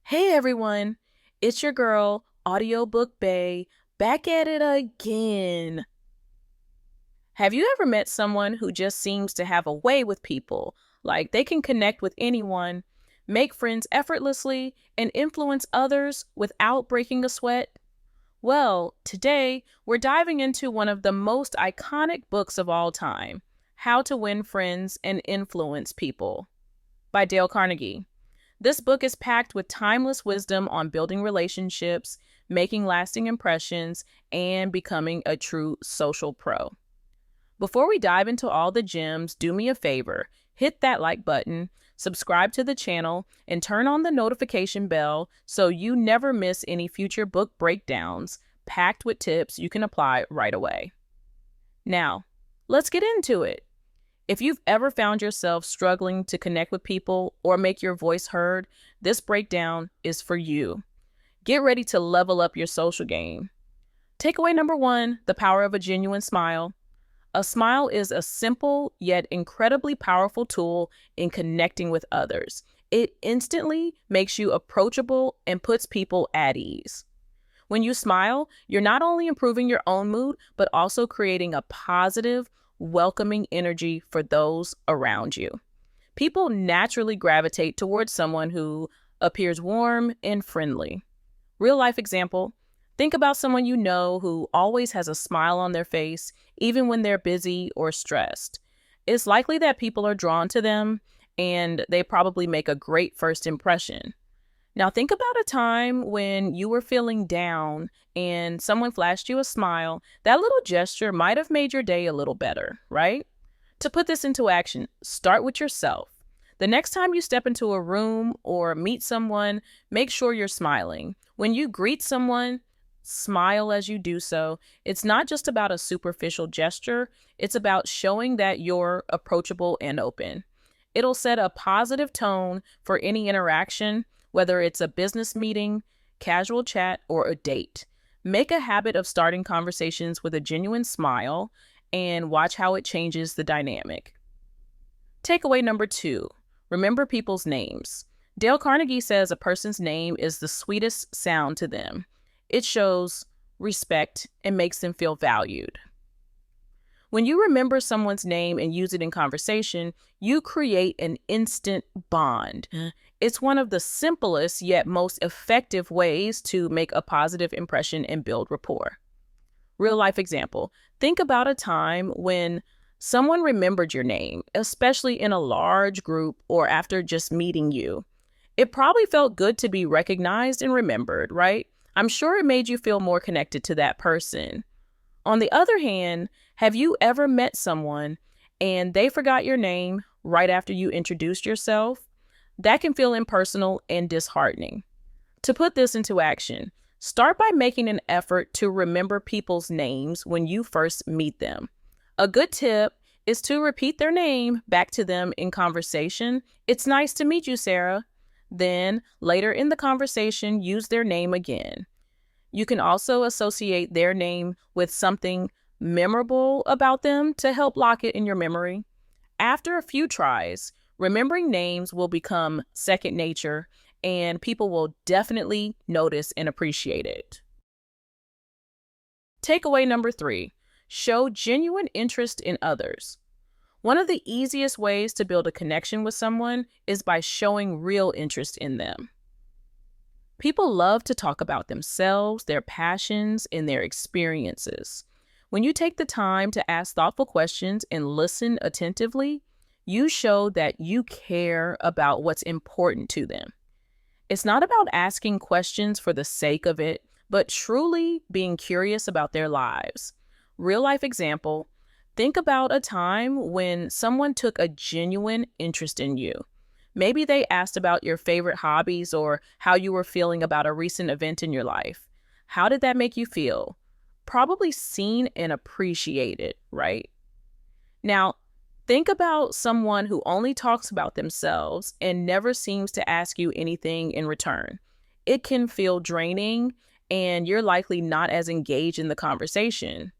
Hey everyone, it's your girl, Audiobook Bae, back at it again. Have you ever met someone who just seems to have a way with people? Like they can connect with anyone, make friends effortlessly, and influence others without breaking a sweat? Well, today we're diving into one of the most iconic books of all time, How to Win Friends and Influence People by Dale Carnegie. This book is packed with timeless wisdom on building relationships, making lasting impressions, and becoming a true social pro. Before we dive into all the gems, do me a favor, hit that like button, subscribe to the channel, and turn on the notification bell so you never miss any future book breakdowns packed with tips you can apply right away. Now, let's get into it. If you've ever found yourself struggling to connect with people or make your voice heard, this breakdown is for you. Get ready to level up your social game. Takeaway number 1, the power of a genuine smile. A smile is a simple yet incredibly powerful tool in connecting with others. It instantly makes you approachable and puts people at ease. When you smile, you're not only improving your own mood, but also creating a positive, welcoming energy for those around you. People naturally gravitate towards someone who appears warm and friendly. Real life example, think about someone you know who always has a smile on their face, even when they're busy or stressed. It's likely that people are drawn to them and they probably make a great first impression. Now think about a time when you were feeling down and someone flashed you a smile. That little gesture might have made your day a little better, right? To put this into action, start with yourself. The next time you step into a room or meet someone, make sure you're smiling. When you greet someone, smile as you do so. It's not just about a superficial gesture. It's about showing that you're approachable and open. It'll set a positive tone for any interaction, whether it's a business meeting, casual chat, or a date. Make a habit of starting conversations with a genuine smile and watch how it changes the dynamic. Takeaway number 2, remember people's names. Dale Carnegie says a person's name is the sweetest sound to them. It shows respect and makes them feel valued. When you remember someone's name and use it in conversation, you create an instant bond. It's one of the simplest yet most effective ways to make a positive impression and build rapport. Real life example, think about a time when someone remembered your name, especially in a large group or after just meeting you. It probably felt good to be recognized and remembered, right? I'm sure it made you feel more connected to that person. On the other hand, have you ever met someone and they forgot your name right after you introduced yourself? That can feel impersonal and disheartening. To put this into action, start by making an effort to remember people's names when you first meet them. A good tip is to repeat their name back to them in conversation. It's nice to meet you, Sarah. Then, later in the conversation, use their name again. You can also associate their name with something memorable about them to help lock it in your memory. After a few tries, remembering names will become second nature, and people will definitely notice and appreciate it. Takeaway number 3, show genuine interest in others. One of the easiest ways to build a connection with someone is by showing real interest in them. People love to talk about themselves, their passions, and their experiences. When you take the time to ask thoughtful questions and listen attentively, you show that you care about what's important to them. It's not about asking questions for the sake of it, but truly being curious about their lives. Real life example, think about a time when someone took a genuine interest in you. Maybe they asked about your favorite hobbies or how you were feeling about a recent event in your life. How did that make you feel? Probably seen and appreciated, right? Now, think about someone who only talks about themselves and never seems to ask you anything in return. It can feel draining, and you're likely not as engaged in the conversation.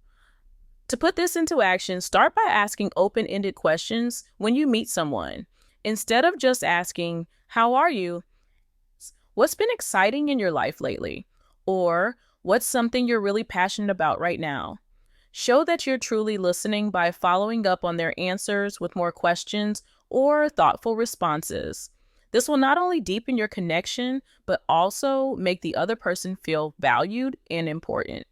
To put this into action, start by asking open-ended questions when you meet someone. Instead of just asking, "How are you?" What's been exciting in your life lately? Or what's something you're really passionate about right now? Show that you're truly listening by following up on their answers with more questions or thoughtful responses. This will not only deepen your connection, but also make the other person feel valued and important.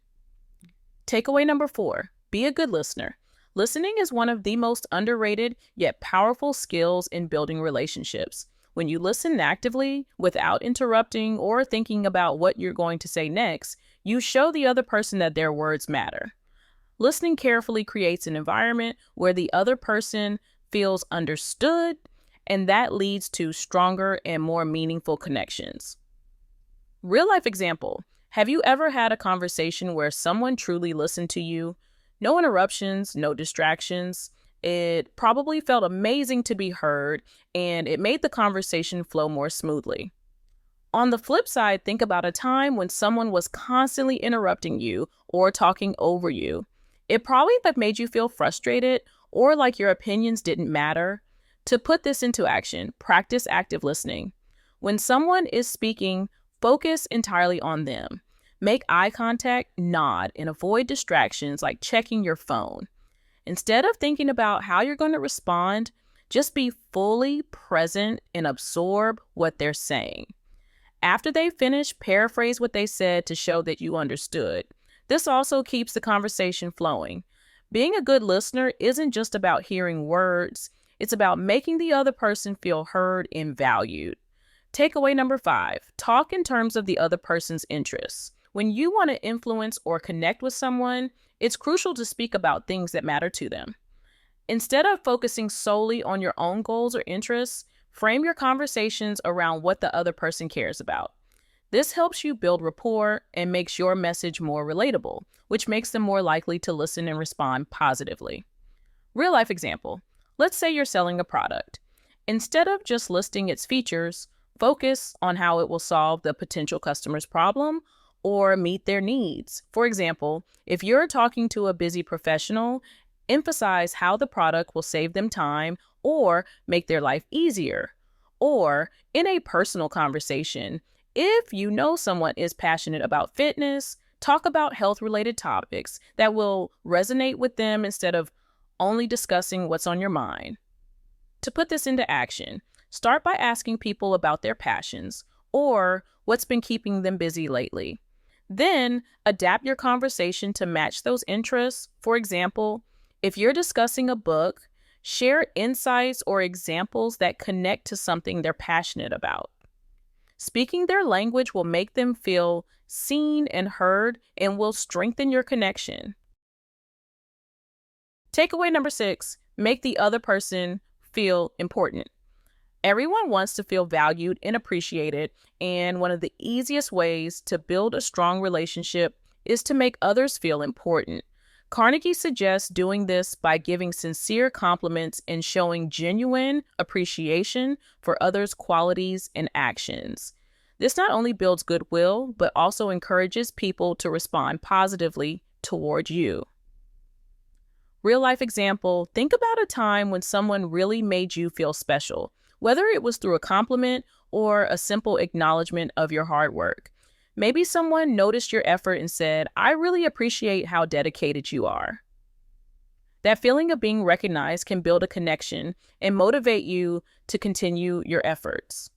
Takeaway number 4, be a good listener. Listening is one of the most underrated yet powerful skills in building relationships. When you listen actively, without interrupting or thinking about what you're going to say next, you show the other person that their words matter. Listening carefully creates an environment where the other person feels understood, and that leads to stronger and more meaningful connections. Real life example. Have you ever had a conversation where someone truly listened to you? No interruptions, no distractions. It probably felt amazing to be heard, and it made the conversation flow more smoothly. On the flip side, think about a time when someone was constantly interrupting you or talking over you. It probably have made you feel frustrated or like your opinions didn't matter. To put this into action, practice active listening. When someone is speaking, focus entirely on them. Make eye contact, nod, and avoid distractions like checking your phone. Instead of thinking about how you're going to respond, just be fully present and absorb what they're saying. After they finish, paraphrase what they said to show that you understood. This also keeps the conversation flowing. Being a good listener isn't just about hearing words, it's about making the other person feel heard and valued. Takeaway number 5, talk in terms of the other person's interests. When you want to influence or connect with someone, it's crucial to speak about things that matter to them. Instead of focusing solely on your own goals or interests, frame your conversations around what the other person cares about. This helps you build rapport and makes your message more relatable, which makes them more likely to listen and respond positively. Real life example. Let's say you're selling a product. Instead of just listing its features, focus on how it will solve the potential customer's problem or meet their needs. For example, if you're talking to a busy professional, emphasize how the product will save them time or make their life easier. Or in a personal conversation, if you know someone is passionate about fitness, talk about health-related topics that will resonate with them instead of only discussing what's on your mind. To put this into action, start by asking people about their passions or what's been keeping them busy lately. Then, adapt your conversation to match those interests. For example, if you're discussing a book, share insights or examples that connect to something they're passionate about. Speaking their language will make them feel seen and heard and will strengthen your connection. Takeaway number 6, make the other person feel important. Everyone wants to feel valued and appreciated, and one of the easiest ways to build a strong relationship is to make others feel important. Carnegie suggests doing this by giving sincere compliments and showing genuine appreciation for others' qualities and actions. This not only builds goodwill, but also encourages people to respond positively toward you. Real life example, think about a time when someone really made you feel special, whether it was through a compliment or a simple acknowledgement of your hard work. Maybe someone noticed your effort and said, "I really appreciate how dedicated you are." That feeling of being recognized can build a connection and motivate you to continue your efforts.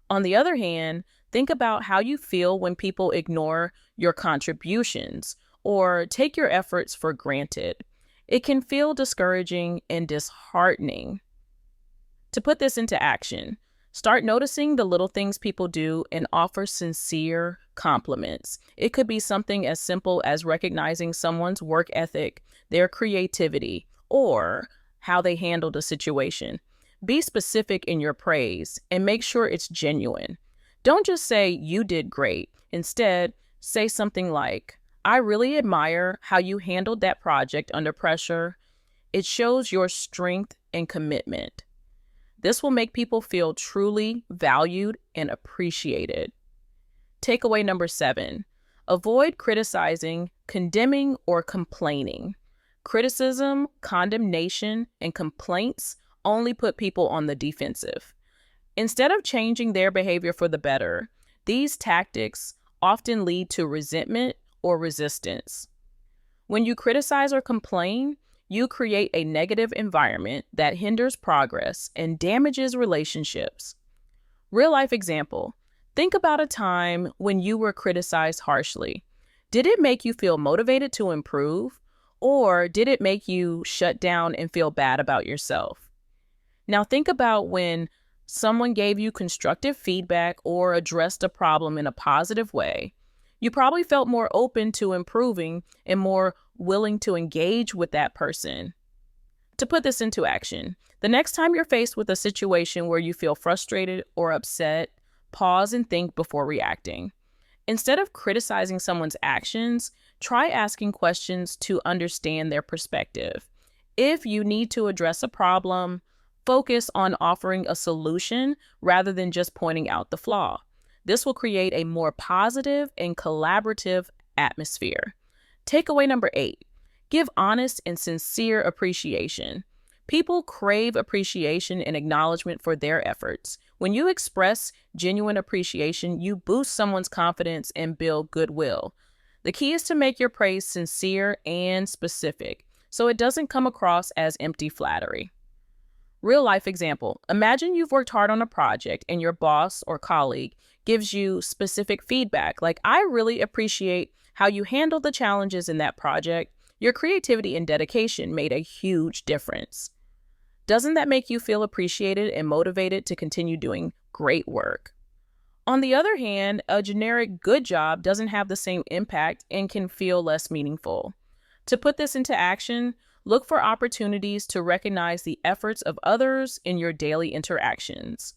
On the other hand, think about how you feel when people ignore your contributions or take your efforts for granted. It can feel discouraging and disheartening. To put this into action, start noticing the little things people do and offer sincere compliments. It could be something as simple as recognizing someone's work ethic, their creativity, or how they handled a situation. Be specific in your praise and make sure it's genuine. Don't just say, "You did great." Instead, say something like, "I really admire how you handled that project under pressure. It shows your strength and commitment." This will make people feel truly valued and appreciated. Takeaway number 7, avoid criticizing, condemning, or complaining. Criticism, condemnation, and complaints only put people on the defensive. Instead of changing their behavior for the better, These tactics often lead to resentment or resistance. When you criticize or complain, you create a negative environment that hinders progress and damages relationships. Real life example. Think about a time when you were criticized harshly. Did it make you feel motivated to improve, or did it make you shut down and feel bad about yourself? Now think about when someone gave you constructive feedback or addressed a problem in a positive way. You probably felt more open to improving and more willing to engage with that person. To put this into action, the next time you're faced with a situation where you feel frustrated or upset, pause and think before reacting. Instead of criticizing someone's actions, try asking questions to understand their perspective. If you need to address a problem, focus on offering a solution rather than just pointing out the flaw. This will create a more positive and collaborative atmosphere. Takeaway number 8, give honest and sincere appreciation. People crave appreciation and acknowledgement for their efforts. When you express genuine appreciation, you boost someone's confidence and build goodwill. The key is to make your praise sincere and specific, so it doesn't come across as empty flattery. Real life example. Imagine you've worked hard on a project and your boss or colleague gives you specific feedback, like, I really appreciate how you handled the challenges in that project. Your creativity and dedication made a huge difference. Doesn't that make you feel appreciated and motivated to continue doing great work? On the other hand, a generic good job doesn't have the same impact and can feel less meaningful. To put this into action, look for opportunities to recognize the efforts of others in your daily interactions.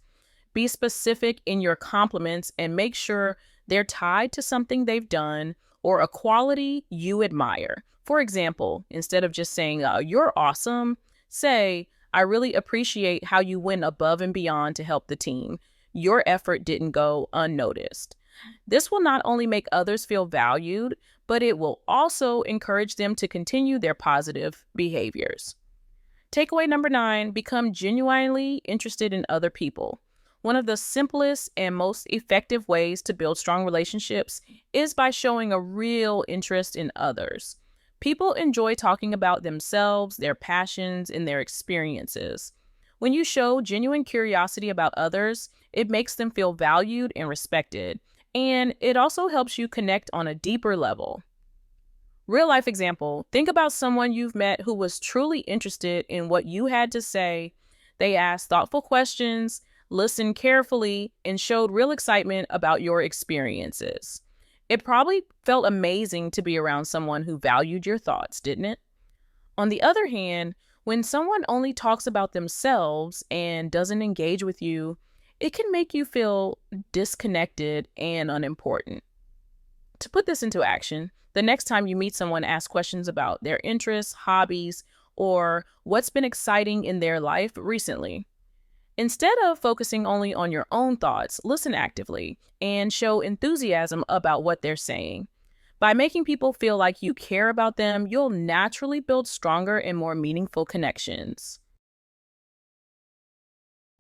Be specific in your compliments and make sure they're tied to something they've done or a quality you admire. For example, instead of just saying, you're awesome, say, I really appreciate how you went above and beyond to help the team. Your effort didn't go unnoticed. This will not only make others feel valued, but it will also encourage them to continue their positive behaviors. Takeaway number 9, become genuinely interested in other people. One of the simplest and most effective ways to build strong relationships is by showing a real interest in others. People enjoy talking about themselves, their passions, and their experiences. When you show genuine curiosity about others, it makes them feel valued and respected, and it also helps you connect on a deeper level. Real life example, think about someone you've met who was truly interested in what you had to say. They asked thoughtful questions, listened carefully, and showed real excitement about your experiences. It probably felt amazing to be around someone who valued your thoughts, didn't it? On the other hand, when someone only talks about themselves and doesn't engage with you, it can make you feel disconnected and unimportant. To put this into action, the next time you meet someone, ask questions about their interests, hobbies, or what's been exciting in their life recently. Instead of focusing only on your own thoughts, listen actively and show enthusiasm about what they're saying. By making people feel like you care about them, you'll naturally build stronger and more meaningful connections.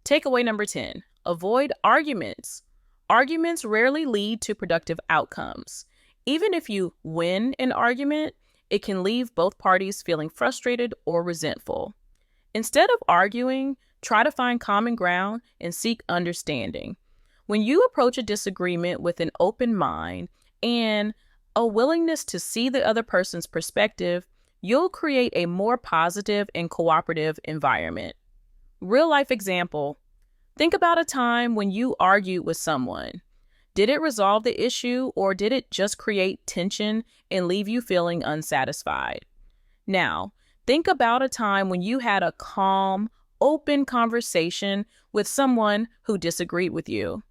Takeaway number 10, avoid arguments. Arguments rarely lead to productive outcomes. Even if you win an argument, it can leave both parties feeling frustrated or resentful. Instead of arguing, try to find common ground and seek understanding. When you approach a disagreement with an open mind and a willingness to see the other person's perspective, you'll create a more positive and cooperative environment. Real life example, think about a time when you argued with someone. Did it resolve the issue, or did it just create tension and leave you feeling unsatisfied? Now, think about a time when you had a calm, open conversation with someone who disagreed with you.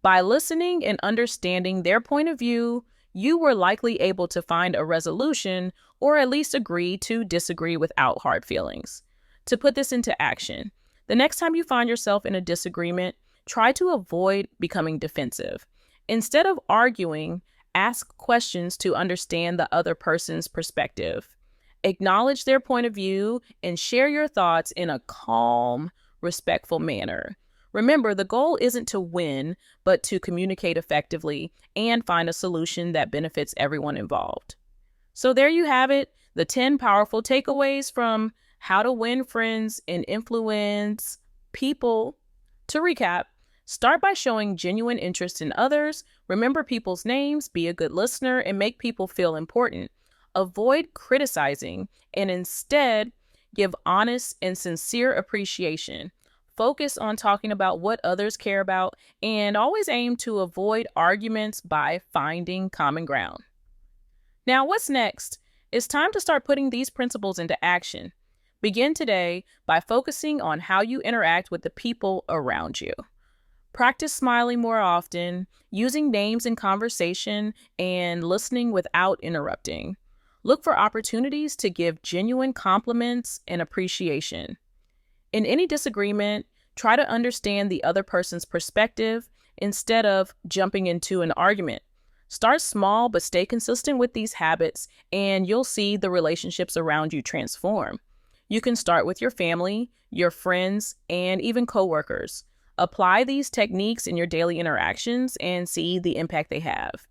By listening and understanding their point of view, you were likely able to find a resolution or at least agree to disagree without hard feelings. To put this into action, the next time you find yourself in a disagreement, try to avoid becoming defensive. Instead of arguing, ask questions to understand the other person's perspective. Acknowledge their point of view and share your thoughts in a calm, respectful manner. Remember, the goal isn't to win, but to communicate effectively and find a solution that benefits everyone involved. So there you have it, the 10 powerful takeaways from how to win friends and influence people. To recap, start by showing genuine interest in others, remember people's names, be a good listener, and make people feel important. Avoid criticizing and instead give honest and sincere appreciation. Focus on talking about what others care about and always aim to avoid arguments by finding common ground. Now, what's next? It's time to start putting these principles into action. Begin today by focusing on how you interact with the people around you. Practice smiling more often, using names in conversation, and listening without interrupting. Look for opportunities to give genuine compliments and appreciation. In any disagreement, try to understand the other person's perspective instead of jumping into an argument. Start small, but stay consistent with these habits, and you'll see the relationships around you transform. You can start with your family, your friends, and even coworkers. Apply these techniques in your daily interactions and see the impact they have.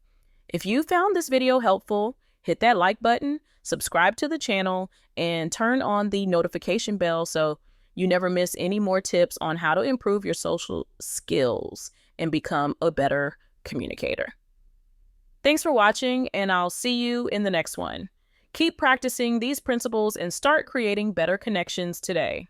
If you found this video helpful, hit that like button, subscribe to the channel, and turn on the notification bell so you never miss any more tips on how to improve your social skills and become a better communicator. Thanks for watching, and I'll see you in the next one. Keep practicing these principles and start creating better connections today.